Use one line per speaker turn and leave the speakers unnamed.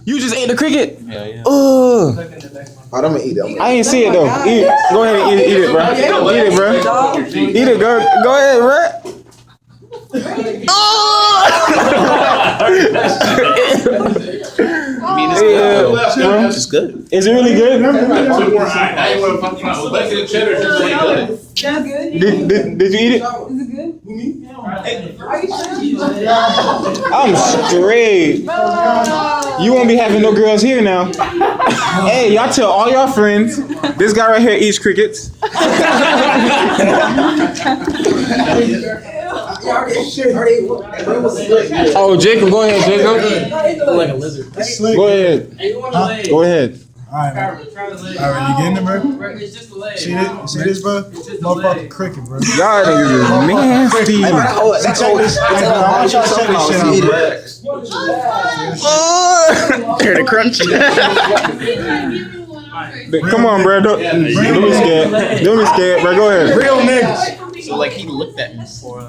You just ate the cricket?
Yeah.
Oh,
I'm gonna eat it.
I ain't see it though. Eat it. Go ahead and eat it, bro. Eat it, bro. Eat it, girl. Go ahead, bro.
It's good.
Is it really good?
I ain't want to fuck around. Back in the cheddar, just ain't good.
That's good.
Did you eat it?
Is it good? Are you sure?
I'm straight. You won't be having no girls here now. Hey, y'all tell all y'all friends. This guy right here eats crickets. Oh, Jacob, go ahead, Jacob.
Like a lizard.
Go ahead. Go ahead.
Alright, man. Alright, you getting it, bro?
It's just a leg.
See this, bro? Motherfucking cricket, bro.
Y'all niggas is nasty.
I want y'all to check this shit out, bro.
Hear the crunch.
Come on, bro. Don't be scared. Don't be scared, bro. Go ahead.
Real niggas.
So like he looked at me before.